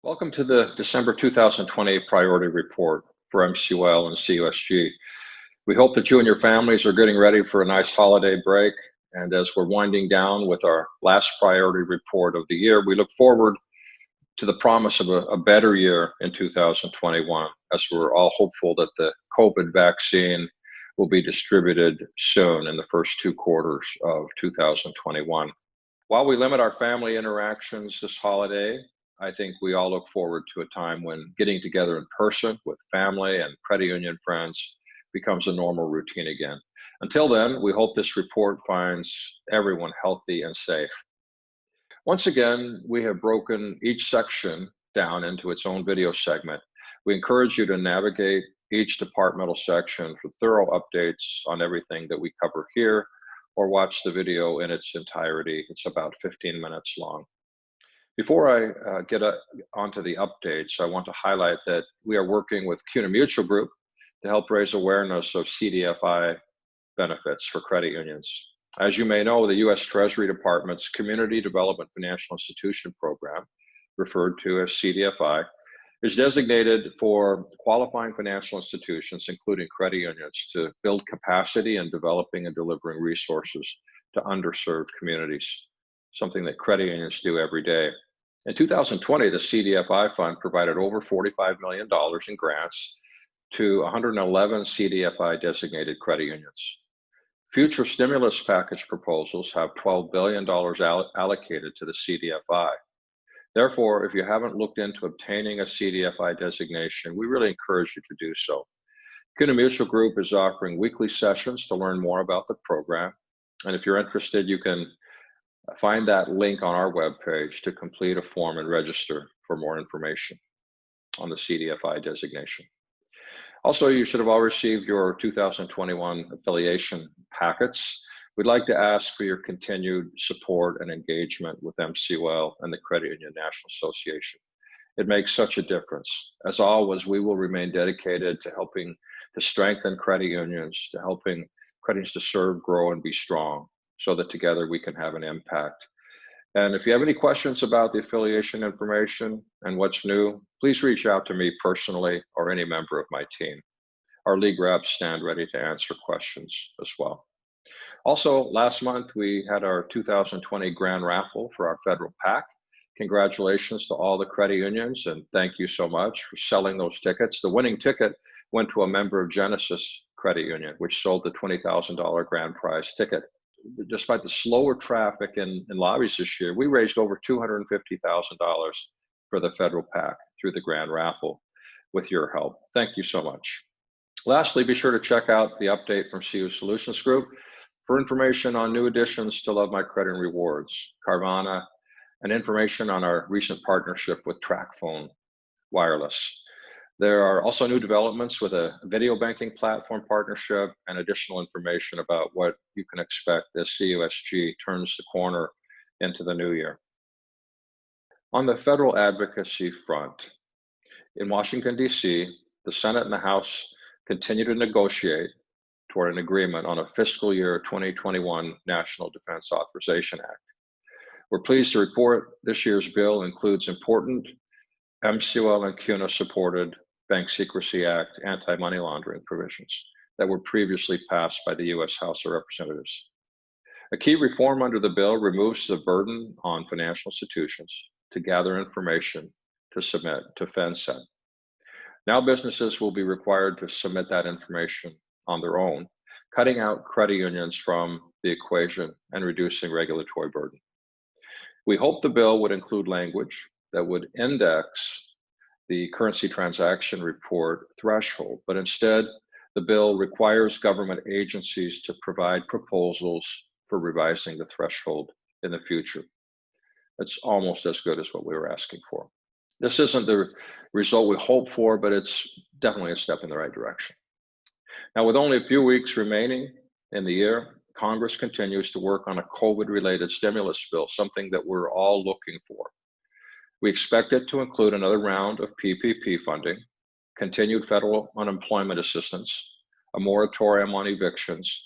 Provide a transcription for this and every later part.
Welcome to the December 2020 Priority Report for MCUL and CUSG. We hope that you and your families are getting ready for a nice holiday break. And as we're winding down with our last priority report of the year, we look forward to the promise of a better year in 2021, as we're all hopeful that the COVID vaccine will be distributed soon in the first 2 quarters of 2021. While we limit our family interactions this holiday, I think we all look forward to a time when getting together in person with family and credit union friends becomes a normal routine again. Until then, we hope this report finds everyone healthy and safe. Once again, we have broken each section down into its own video segment. We encourage you to navigate each departmental section for thorough updates on everything that we cover here, or watch the video in its entirety. It's about 15 minutes long. Before I get onto the updates, I want to highlight that we are working with CUNA Mutual Group to help raise awareness of CDFI benefits for credit unions. As you may know, the U.S. Treasury Department's Community Development Financial Institution Program, referred to as CDFI, is designated for qualifying financial institutions, including credit unions, to build capacity in developing and delivering resources to underserved communities, something that credit unions do every day. In 2020, the CDFI fund provided over $45 million in grants to 111 CDFI designated credit unions. Future stimulus package proposals have $12 billion allocated to the CDFI. Therefore, if you haven't looked into obtaining a CDFI designation, we really encourage you to do so. CUNA Mutual Group is offering weekly sessions to learn more about the program. And if you're interested, you can find that link on our webpage to complete a form and register for more information on the CDFI designation. Also, you should have all received your 2021 affiliation packets. We'd like to ask for your continued support and engagement with MCUL and the Credit Union National Association. It makes such a difference. As always, we will remain dedicated to helping to strengthen credit unions, to helping credit unions to serve, grow, and be strong, so that together we can have an impact. And if you have any questions about the affiliation information and what's new, please reach out to me personally or any member of my team. Our league reps stand ready to answer questions as well. Also, last month we had our 2020 grand raffle for our federal PAC. Congratulations to all the credit unions, and thank you so much for selling those tickets. The winning ticket went to a member of Genesis Credit Union, which sold the $20,000 grand prize ticket. Despite the slower traffic in lobbies this year, we raised over $250,000 for the federal PAC through the grand raffle with your help. Thank you so much. Lastly, be sure to check out the update from CU Solutions Group for information on new additions to Love My Credit and Rewards, Carvana, and information on our recent partnership with TracFone Wireless. There are also new developments with a video banking platform partnership and additional information about what you can expect as CUSG turns the corner into the new year. On the federal advocacy front, in Washington, D.C., the Senate and the House continue to negotiate toward an agreement on a fiscal year 2021 National Defense Authorization Act. We're pleased to report this year's bill includes important MCUL and CUNA supported Bank Secrecy Act anti-money laundering provisions that were previously passed by the U.S. House of Representatives. A key reform under the bill removes the burden on financial institutions to gather information to submit to FinCEN. Now businesses will be required to submit that information on their own, cutting out credit unions from the equation and reducing regulatory burden. We hope the bill would include language that would index the currency transaction report threshold, but instead the bill requires government agencies to provide proposals for revising the threshold in the future. It's almost as good as what we were asking for. This isn't the result we hoped for, but it's definitely a step in the right direction. Now, with only a few weeks remaining in the year, Congress continues to work on a COVID-related stimulus bill, something that we're all looking for. We expect it to include another round of PPP funding, continued federal unemployment assistance, a moratorium on evictions,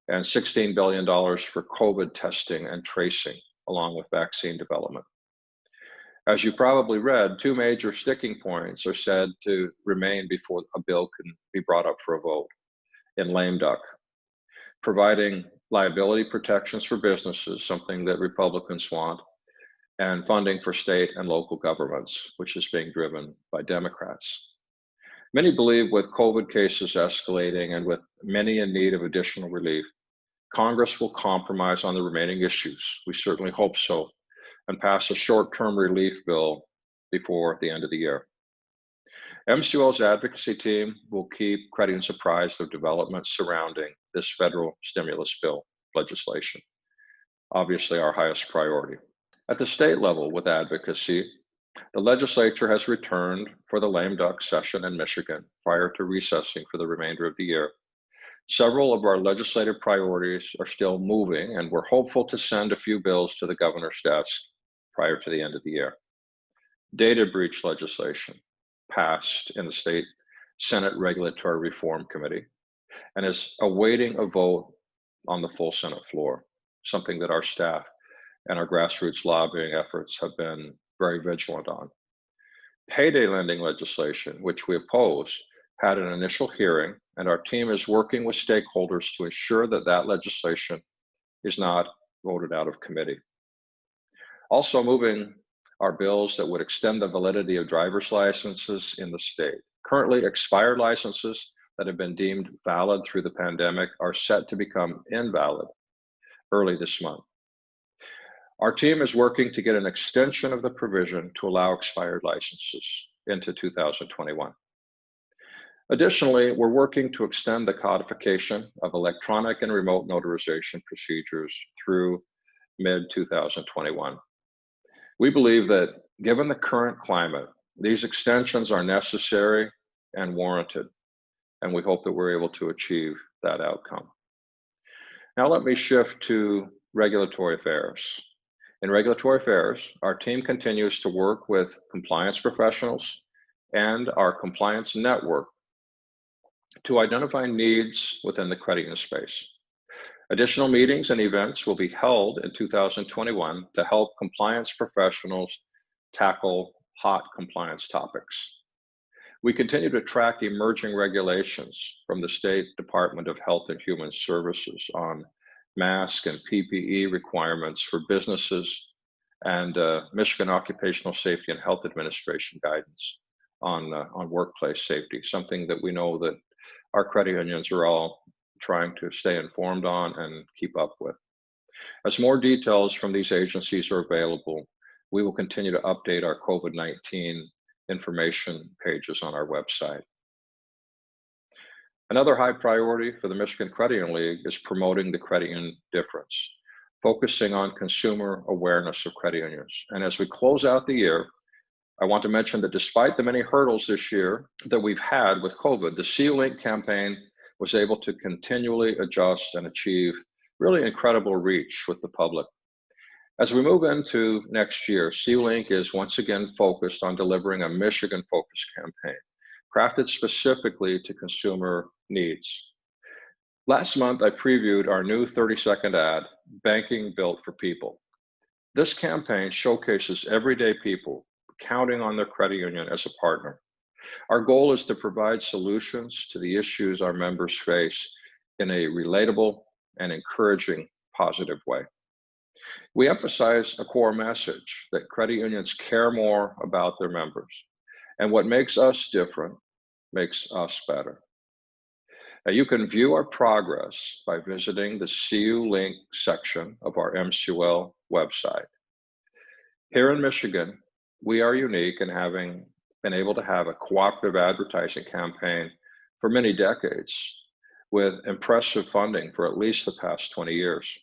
and $16 billion for COVID testing and tracing, along with vaccine development. As you probably read, two major sticking points are said to remain before a bill can be brought up for a vote in lame duck: providing liability protections for businesses, something that Republicans want, and funding for state and local governments, which is being driven by Democrats. Many believe with COVID cases escalating and with many in need of additional relief, Congress will compromise on the remaining issues. We certainly hope so, and pass a short-term relief bill before the end of the year. MCUL's advocacy team will keep credit unions apprised of developments surrounding this federal stimulus bill legislation, obviously our highest priority. At the state level with advocacy, the legislature has returned for the lame duck session in Michigan prior to recessing for the remainder of the year. Several of our legislative priorities are still moving, and we're hopeful to send a few bills to the governor's desk prior to the end of the year. Data breach legislation passed in the state Senate Regulatory Reform Committee and is awaiting a vote on the full Senate floor, something that our staff and our grassroots lobbying efforts have been very vigilant on. Payday lending legislation, which we oppose, had an initial hearing, and our team is working with stakeholders to ensure that that legislation is not voted out of committee. Also moving are bills that would extend the validity of driver's licenses in the state. Currently, expired licenses that have been deemed valid through the pandemic are set to become invalid early this month. Our team is working to get an extension of the provision to allow expired licenses into 2021. Additionally, we're working to extend the codification of electronic and remote notarization procedures through mid-2021. We believe that given the current climate, these extensions are necessary and warranted, and we hope that we're able to achieve that outcome. Now let me shift to regulatory affairs. In regulatory affairs, our team continues to work with compliance professionals and our compliance network to identify needs within the credit union space. Additional meetings and events will be held in 2021 to help compliance professionals tackle hot compliance topics. We continue to track emerging regulations from the State Department of Health and Human Services on mask and PPE requirements for businesses, and Michigan Occupational Safety and Health Administration guidance on workplace safety, something that we know that our credit unions are all trying to stay informed on and keep up with. As more details from these agencies are available, we will continue to update our COVID-19 information pages on our website. Another high priority for the Michigan Credit Union League is promoting the credit union difference, focusing on consumer awareness of credit unions. And as we close out the year, I want to mention that despite the many hurdles this year that we've had with COVID, the CU Link campaign was able to continually adjust and achieve really incredible reach with the public. As we move into next year, CU Link is once again focused on delivering a Michigan-focused campaign, crafted specifically to consumer needs. Last month, I previewed our new 30-second ad, Banking Built for People. This campaign showcases everyday people counting on their credit union as a partner. Our goal is to provide solutions to the issues our members face in a relatable and encouraging, positive way. We emphasize a core message that credit unions care more about their members, and what makes us different makes us better. Now, you can view our progress by visiting the CU Link section of our MCUL website. Here in Michigan, we are unique in having been able to have a cooperative advertising campaign for many decades with impressive funding for at least the past 20 years.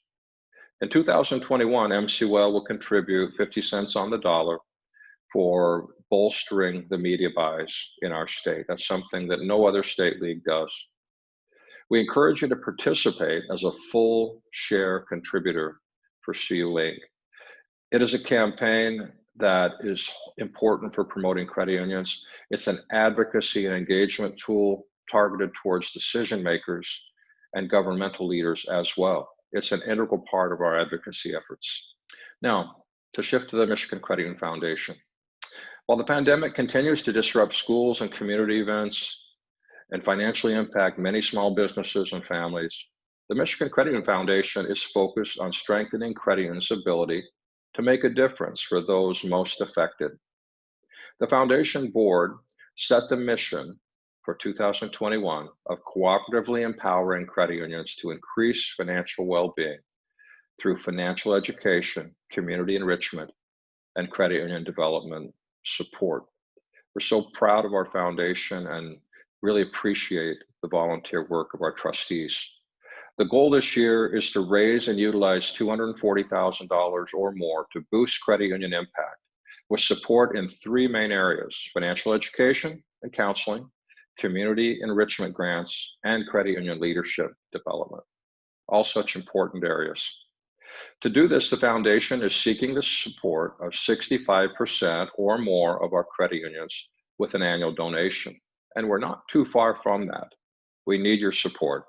In 2021, MCUL will contribute 50 cents on the dollar for bolstering the media buys in our state. That's something that no other state league does. We encourage you to participate as a full share contributor for CU Link. It is a campaign that is important for promoting credit unions. It's an advocacy and engagement tool targeted towards decision makers and governmental leaders as well. It's an integral part of our advocacy efforts. Now, to shift to the Michigan Credit Union Foundation. While the pandemic continues to disrupt schools and community events and financially impact many small businesses and families, the Michigan Credit Union Foundation is focused on strengthening credit unions' ability to make a difference for those most affected. The foundation board set the mission for 2021 of cooperatively empowering credit unions to increase financial well-being through financial education, community enrichment, and credit union development support. We're so proud of our foundation and really appreciate the volunteer work of our trustees. The goal this year is to raise and utilize $240,000 or more to boost credit union impact, with support in three main areas: financial education and counseling, community enrichment grants, and credit union leadership development, all such important areas. To do this, the foundation is seeking the support of 65% or more of our credit unions with an annual donation, and we're not too far from that. We need your support.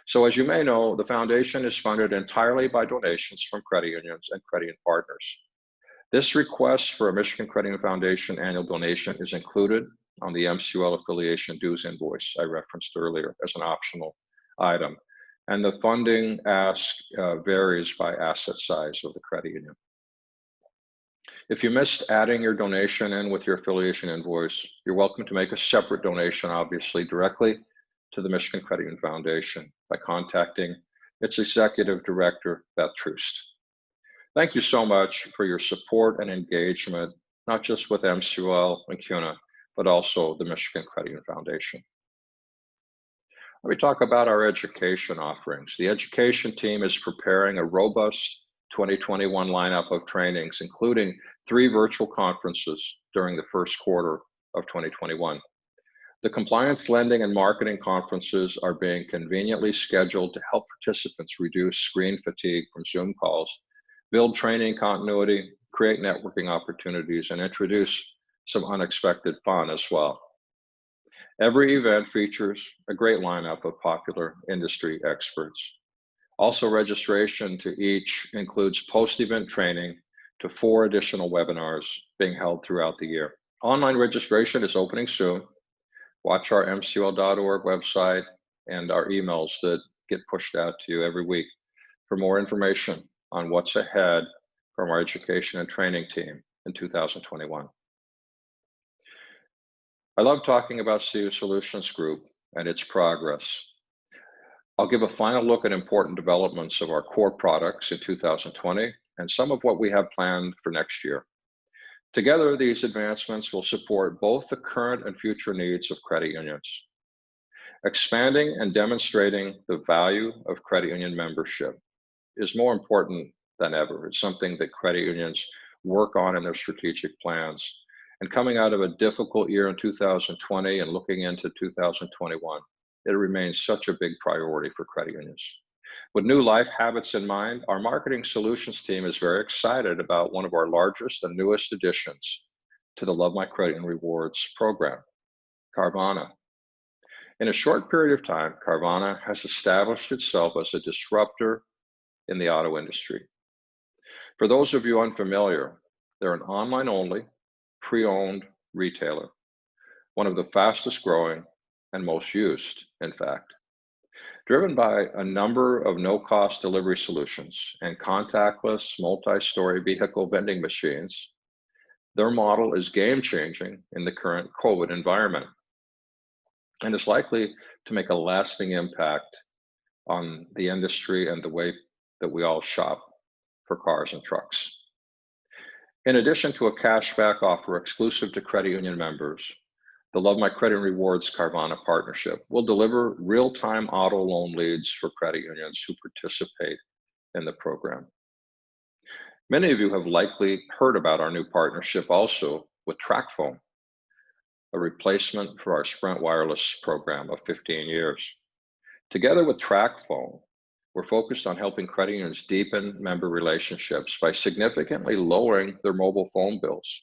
So as you may know, the foundation is funded entirely by donations from credit unions and credit union partners. This request for a Michigan Credit Union Foundation annual donation is included on the MCUL affiliation dues invoice I referenced earlier as an optional item. And the funding ask varies by asset size of the credit union. If you missed adding your donation in with your affiliation invoice, you're welcome to make a separate donation, obviously, directly to the Michigan Credit Union Foundation by contacting its Executive Director, Beth Troost. Thank you so much for your support and engagement, not just with MCUL and CUNA, but also the Michigan Credit Union Foundation. Let me talk about our education offerings. The education team is preparing a robust 2021 lineup of trainings, including 3 virtual conferences during the first quarter of 2021. The compliance, lending, and marketing conferences are being conveniently scheduled to help participants reduce screen fatigue from Zoom calls, build training continuity, create networking opportunities, and introduce some unexpected fun as well. Every event features a great lineup of popular industry experts. Also, registration to each includes post-event training to 4 additional webinars being held throughout the year. Online registration is opening soon. Watch our MCUL.org website and our emails that get pushed out to you every week for more information on what's ahead from our education and training team in 2021. I love talking about CU Solutions Group and its progress. I'll give a final look at important developments of our core products in 2020 and some of what we have planned for next year. Together, these advancements will support both the current and future needs of credit unions. Expanding and demonstrating the value of credit union membership is more important than ever. It's something that credit unions work on in their strategic plans. And coming out of a difficult year in 2020 and looking into 2021, it remains such a big priority for credit unions. With new life habits in mind, our marketing solutions team is very excited about one of our largest and newest additions to the Love My Credit Union Rewards program, Carvana. In a short period of time, Carvana has established itself as a disruptor in the auto industry. For those of you unfamiliar, they're an online-only, pre-owned retailer, one of the fastest growing and most used, in fact. Driven by a number of no-cost delivery solutions and contactless multi-story vehicle vending machines, their model is game-changing in the current COVID environment and is likely to make a lasting impact on the industry and the way that we all shop for cars and trucks. In addition to a cashback offer exclusive to credit union members, the Love My Credit Rewards Carvana partnership will deliver real-time auto loan leads for credit unions who participate in the program. Many of you have likely heard about our new partnership also with TracFone, a replacement for our Sprint Wireless program of 15 years. Together with TracFone, we're focused on helping credit unions deepen member relationships by significantly lowering their mobile phone bills,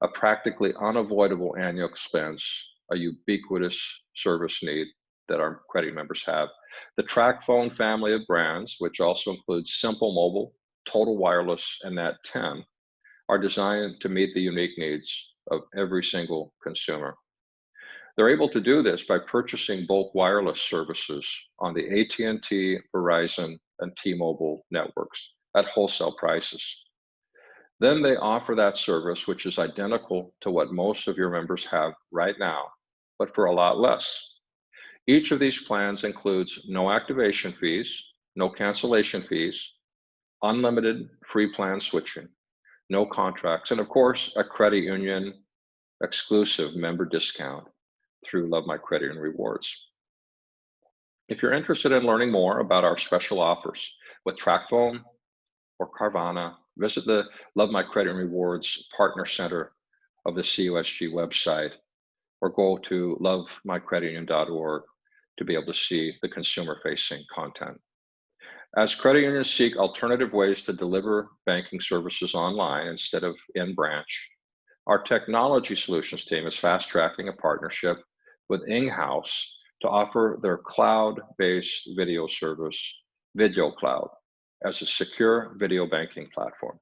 a practically unavoidable annual expense, a ubiquitous service need that our credit members have. The TracFone family of brands, which also includes Simple Mobile, Total Wireless, and Net10, are designed to meet the unique needs of every single consumer. They're able to do this by purchasing bulk wireless services on the AT&T, Verizon, and T-Mobile networks at wholesale prices. Then they offer that service, which is identical to what most of your members have right now, but for a lot less. Each of these plans includes no activation fees, no cancellation fees, unlimited free plan switching, no contracts, and of course, a credit union exclusive member discount through Love My Credit Union Rewards. If you're interested in learning more about our special offers with TracFone or Carvana, visit the Love My Credit Union Rewards Partner Center of the CUSG website, or go to lovemycreditunion.org to be able to see the consumer-facing content. As credit unions seek alternative ways to deliver banking services online instead of in branch, our technology solutions team is fast-tracking a partnership with IngHouse to offer their cloud-based video service, Video Cloud, as a secure video banking platform.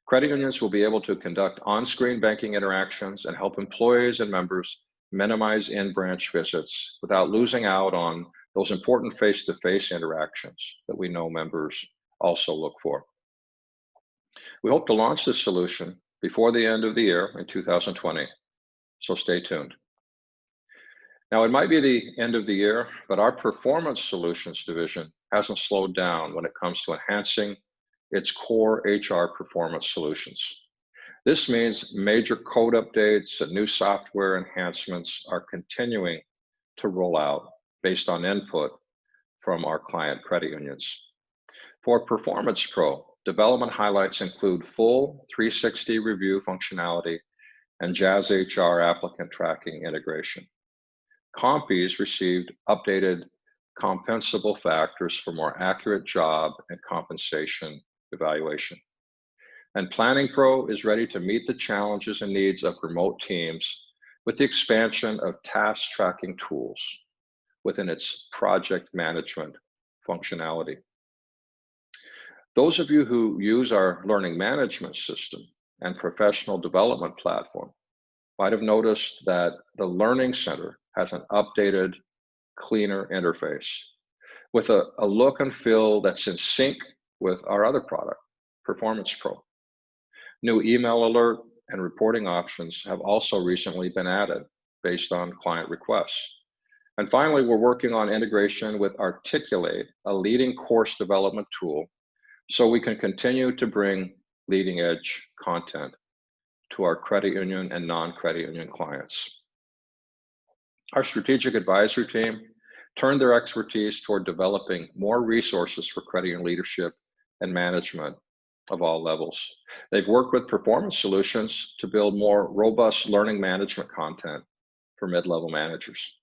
Credit unions will be able to conduct on-screen banking interactions and help employees and members minimize in-branch visits without losing out on those important face-to-face interactions that we know members also look for. We hope to launch this solution before the end of the year in 2020, so stay tuned. Now, it might be the end of the year, but our Performance Solutions division hasn't slowed down when it comes to enhancing its core HR performance solutions. This means major code updates and new software enhancements are continuing to roll out based on input from our client credit unions. For Performance Pro, development highlights include full 360 review functionality and Jazz HR applicant tracking integration. Compies received updated compensable factors for more accurate job and compensation evaluation. And Planning Pro is ready to meet the challenges and needs of remote teams with the expansion of task tracking tools within its project management functionality. Those of you who use our learning management system and professional development platform might have noticed that the Learning Center has an updated, cleaner interface with a look and feel that's in sync with our other product, Performance Pro. New email alert and reporting options have also recently been added based on client requests. And finally, we're working on integration with Articulate, a leading course development tool, so we can continue to bring leading edge content to our credit union and non-credit union clients. Our strategic advisory team turned their expertise toward developing more resources for credit union leadership and management of all levels. They've worked with Performance Solutions to build more robust learning management content for mid-level managers.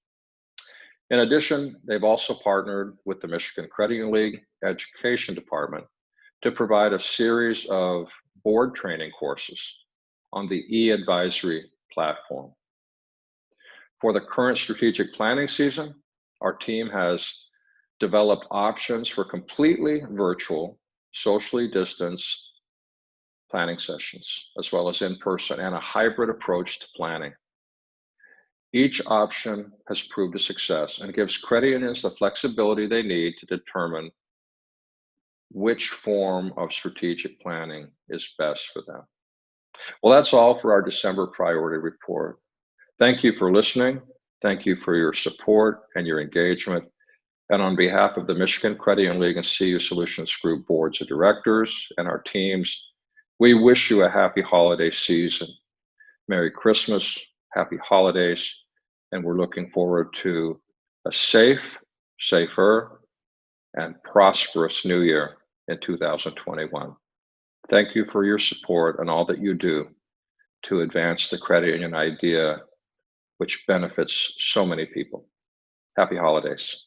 In addition, they've also partnered with the Michigan Credit Union League Education Department to provide a series of board training courses on the e-advisory platform. For the current strategic planning season, our team has developed options for completely virtual, socially distanced planning sessions, as well as in-person and a hybrid approach to planning. Each option has proved a success and gives credit unions the flexibility they need to determine which form of strategic planning is best for them. Well, that's all for our December priority report. Thank you for listening. Thank you for your support and your engagement. And on behalf of the Michigan Credit Union League and CU Solutions Group boards of directors and our teams, we wish you a happy holiday season. Merry Christmas, happy holidays, and we're looking forward to a safer, and prosperous new year in 2021. Thank you for your support and all that you do to advance the credit union idea, which benefits so many people. Happy holidays.